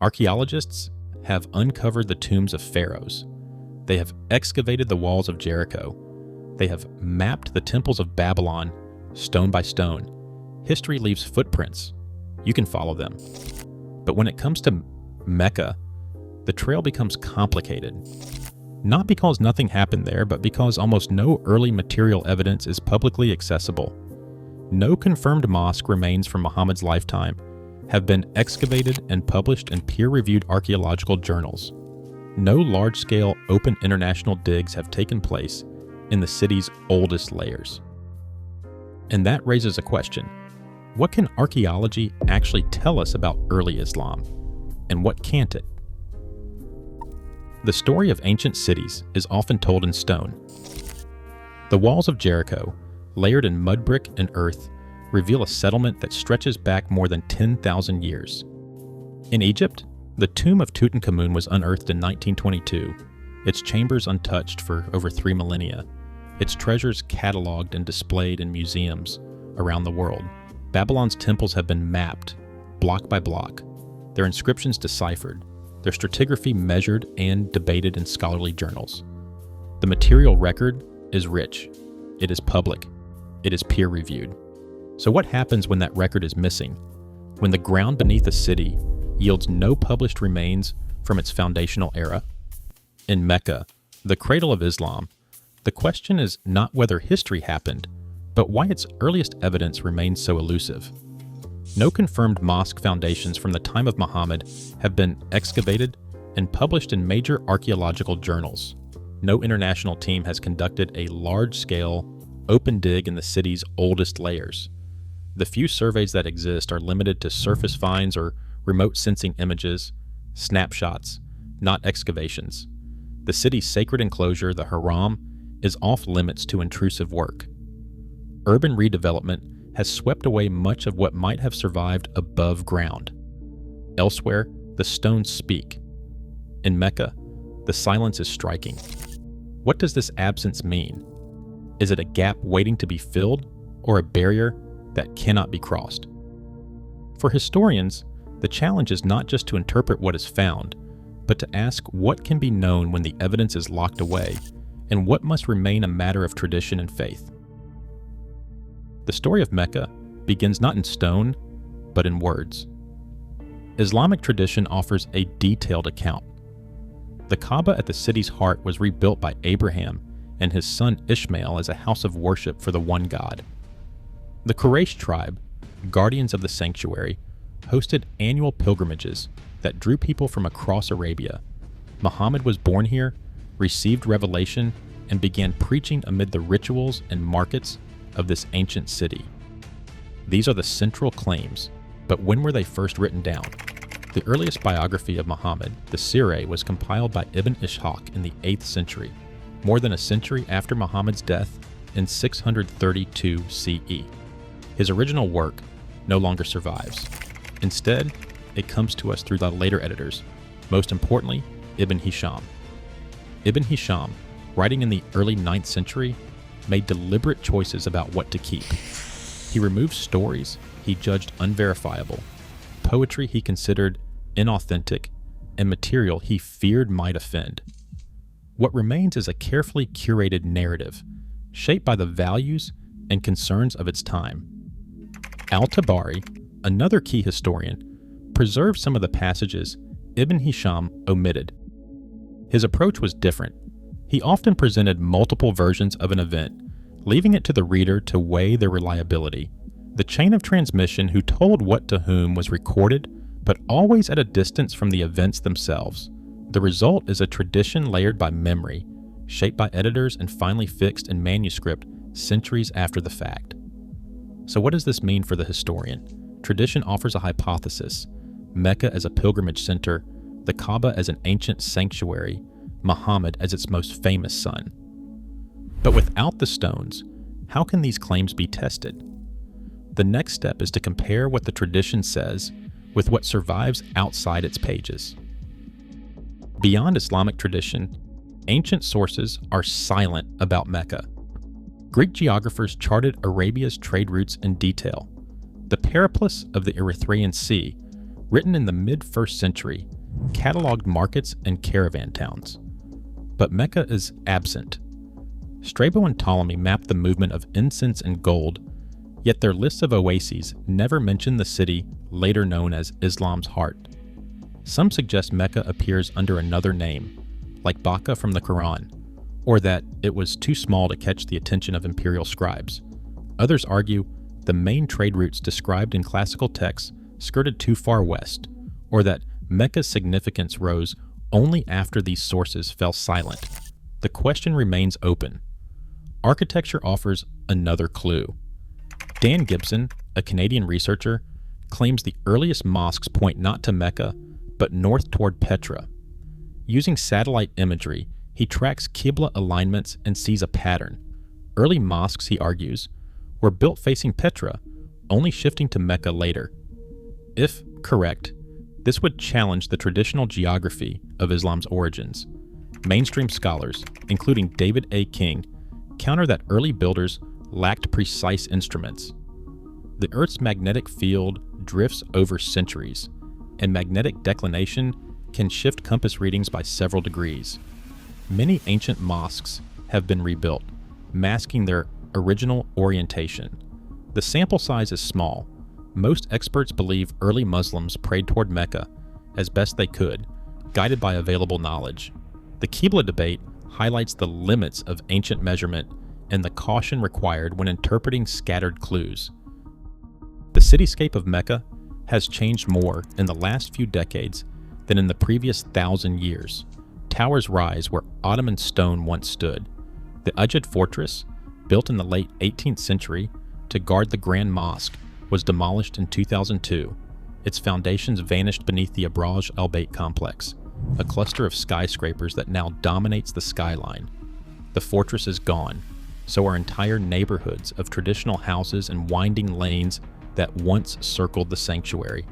Archaeologists have uncovered the tombs of pharaohs. They have excavated the walls of Jericho. They have mapped the temples of Babylon stone by stone. History leaves footprints. You can follow them. But when it comes to Mecca, the trail becomes complicated. Not because nothing happened there, but because almost no early material evidence is publicly accessible. No confirmed mosque remains from Muhammad's lifetime have been excavated and published in peer-reviewed archaeological journals. No large-scale open international digs have taken place in the city's oldest layers. And that raises a question. What can archaeology actually tell us about early Islam, and what can't it? The story of ancient cities is often told in stone. The walls of Jericho, layered in mud brick and earth, reveal a settlement that stretches back more than 10,000 years. In Egypt, the tomb of Tutankhamun was unearthed in 1922, its chambers untouched for over 3 millennia, its treasures cataloged and displayed in museums around the world. Babylon's temples have been mapped, block by block, their inscriptions deciphered, their stratigraphy measured and debated in scholarly journals. The material record is rich, it is public, it is peer-reviewed. So what happens when that record is missing? When the ground beneath a city yields no published remains from its foundational era? In Mecca, the cradle of Islam, the question is not whether history happened, but why its earliest evidence remains so elusive. No confirmed mosque foundations from the time of Muhammad have been excavated and published in major archaeological journals. No international team has conducted a large-scale, open dig in the city's oldest layers. The few surveys that exist are limited to surface finds or remote sensing images, snapshots, not excavations. The city's sacred enclosure, the Haram, is off limits to intrusive work. Urban redevelopment has swept away much of what might have survived above ground. Elsewhere, the stones speak. In Mecca, the silence is striking. What does this absence mean? Is it a gap waiting to be filled, or a barrier that cannot be crossed? For historians, the challenge is not just to interpret what is found, but to ask what can be known when the evidence is locked away, and what must remain a matter of tradition and faith. The story of Mecca begins not in stone, but in words. Islamic tradition offers a detailed account. The Kaaba at the city's heart was rebuilt by Abraham and his son Ishmael as a house of worship for the one God. The Quraysh tribe, guardians of the sanctuary, hosted annual pilgrimages that drew people from across Arabia. Muhammad was born here, received revelation, and began preaching amid the rituals and markets of this ancient city. These are the central claims, but when were they first written down? The earliest biography of Muhammad, the Sirah, was compiled by Ibn Ishaq in the 8th century, more than a century after Muhammad's death in 632 CE. His original work no longer survives. Instead, it comes to us through the later editors, most importantly, Ibn Hisham. Ibn Hisham, writing in the early 9th century, made deliberate choices about what to keep. He removed stories he judged unverifiable, poetry he considered inauthentic, and material he feared might offend. What remains is a carefully curated narrative, shaped by the values and concerns of its time. Al-Tabari, another key historian, preserved some of the passages Ibn Hisham omitted. His approach was different. He often presented multiple versions of an event, leaving it to the reader to weigh their reliability. The chain of transmission who told what to whom was recorded, but always at a distance from the events themselves. The result is a tradition layered by memory, shaped by editors and finally fixed in manuscript centuries after the fact. So what does this mean for the historian? Tradition offers a hypothesis: Mecca as a pilgrimage center, the Kaaba as an ancient sanctuary, Muhammad as its most famous son. But without the stones, how can these claims be tested? The next step is to compare what the tradition says with what survives outside its pages. Beyond Islamic tradition, ancient sources are silent about Mecca. Greek geographers charted Arabia's trade routes in detail. The periplus of the Erythraean Sea written in the mid-1st century, cataloged markets and caravan towns. But Mecca is absent. Strabo and Ptolemy mapped the movement of incense and gold, yet their lists of oases never mention the city later known as Islam's heart. Some suggest Mecca appears under another name, like Bakka from the Quran, or that it was too small to catch the attention of imperial scribes. Others argue the main trade routes described in classical texts skirted too far west, or that Mecca's significance rose only after these sources fell silent. The question remains open. Architecture offers another clue. Dan Gibson, a Canadian researcher, claims the earliest mosques point not to Mecca, but north toward Petra. Using satellite imagery, he tracks Qibla alignments and sees a pattern. Early mosques, he argues, were built facing Petra, only shifting to Mecca later. If correct, this would challenge the traditional geography of Islam's origins. Mainstream scholars, including David A. King, counter that early builders lacked precise instruments. The Earth's magnetic field drifts over centuries, and magnetic declination can shift compass readings by several degrees. Many ancient mosques have been rebuilt, masking their original orientation. The sample size is small. Most experts believe early Muslims prayed toward Mecca as best they could, guided by available knowledge. The Qibla debate highlights the limits of ancient measurement and the caution required when interpreting scattered clues. The cityscape of Mecca has changed more in the last few decades than in the previous 1,000 years. Towers rise where Ottoman stone once stood. The Ujd fortress, built in the late 18th century to guard the Grand Mosque, was demolished in 2002. Its foundations vanished beneath the Abraj al-Bayt complex, a cluster of skyscrapers that now dominates the skyline. The fortress is gone, so are entire neighborhoods of traditional houses and winding lanes that once circled the sanctuary.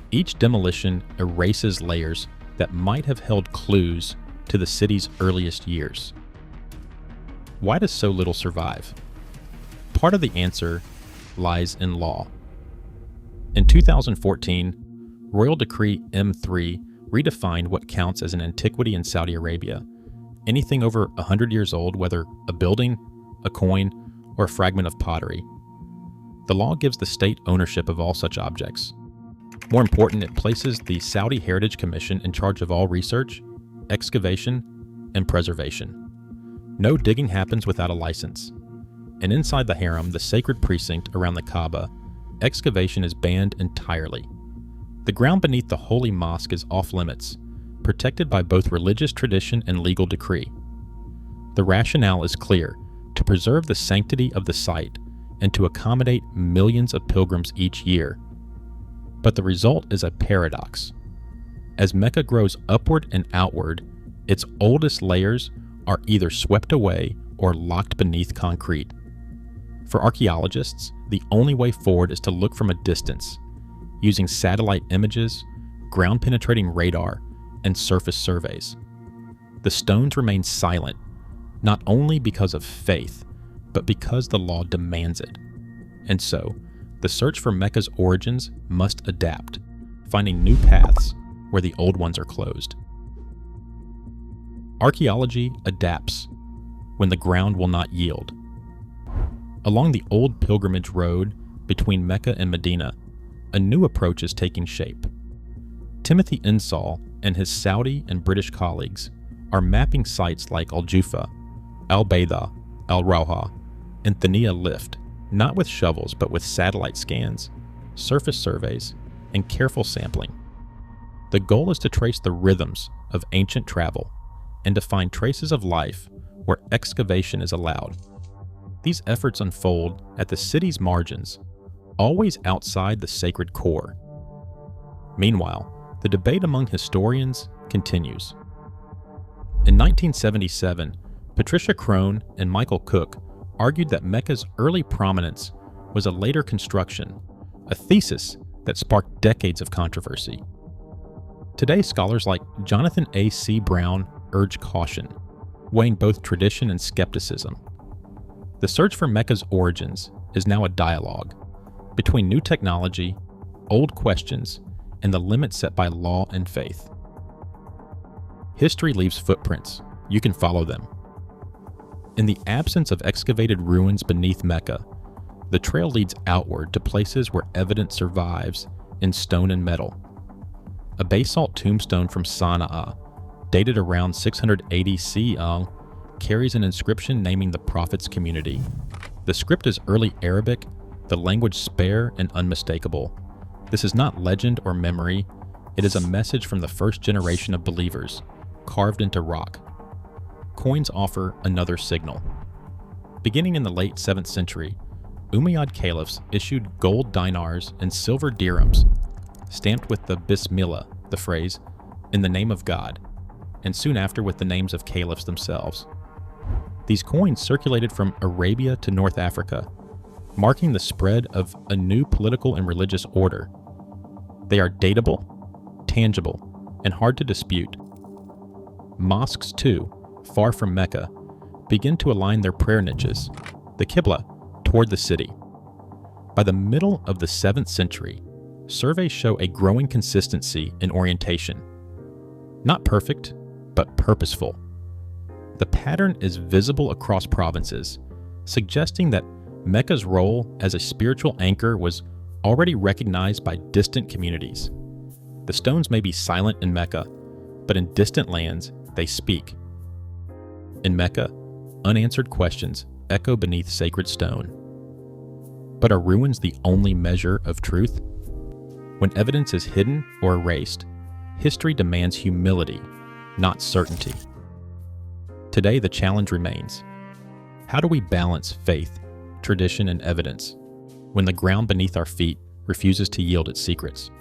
Each demolition erases layers that might have held clues to the city's earliest years. Why does so little survive? Part of the answer lies in law. In 2014, Royal Decree M3 redefined what counts as an antiquity in Saudi Arabia. Anything over 100 years old, whether a building, a coin, or a fragment of pottery. The law gives the state ownership of all such objects. More important, it places the Saudi Heritage Commission in charge of all research, excavation, and preservation. No digging happens without a license. And inside the harem, the sacred precinct around the Kaaba, excavation is banned entirely. The ground beneath the holy mosque is off limits, protected by both religious tradition and legal decree. The rationale is clear: to preserve the sanctity of the site and to accommodate millions of pilgrims each year. But the result is a paradox. As Mecca grows upward and outward, its oldest layers are either swept away or locked beneath concrete. For archaeologists, the only way forward is to look from a distance, using satellite images, ground-penetrating radar, and surface surveys. The stones remain silent, not only because of faith, but because the law demands it. And so, the search for Mecca's origins must adapt, finding new paths where the old ones are closed. Archaeology adapts when the ground will not yield. Along the old pilgrimage road between Mecca and Medina, a new approach is taking shape. Timothy Insall and his Saudi and British colleagues are mapping sites like Al-Jufa, Al-Bayda, Al-Rawha, and Thaniya Lift, not with shovels but with satellite scans, surface surveys, and careful sampling. The goal is to trace the rhythms of ancient travel and to find traces of life where excavation is allowed. These efforts unfold at the city's margins, always outside the sacred core. Meanwhile, the debate among historians continues. In 1977, Patricia Crone and Michael Cook argued that Mecca's early prominence was a later construction, a thesis that sparked decades of controversy. Today, scholars like Jonathan A. C. Brown urge caution, weighing both tradition and skepticism. The search for Mecca's origins is now a dialogue between new technology, old questions, and the limits set by law and faith. History leaves footprints. You can follow them. In the absence of excavated ruins beneath Mecca, the trail leads outward to places where evidence survives in stone and metal. A basalt tombstone from Sana'a, dated around 680 CE, carries an inscription naming the prophet's community. The script is early Arabic, the language spare and unmistakable. This is not legend or memory, it is a message from the first generation of believers, carved into rock. Coins offer another signal. Beginning in the late 7th century, Umayyad caliphs issued gold dinars and silver dirhams, stamped with the Bismillah, the phrase, in the name of God, and soon after with the names of caliphs themselves. These coins circulated from Arabia to North Africa, marking the spread of a new political and religious order. They are datable, tangible, and hard to dispute. Mosques, too, far from Mecca, begin to align their prayer niches, the Qibla, toward the city. By the middle of the 7th century, surveys show a growing consistency in orientation. Not perfect, but purposeful. The pattern is visible across provinces, suggesting that Mecca's role as a spiritual anchor was already recognized by distant communities. The stones may be silent in Mecca, but in distant lands, they speak. In Mecca, unanswered questions echo beneath sacred stone. But are ruins the only measure of truth? When evidence is hidden or erased, history demands humility, not certainty. Today, the challenge remains. How do we balance faith, tradition, and evidence when the ground beneath our feet refuses to yield its secrets?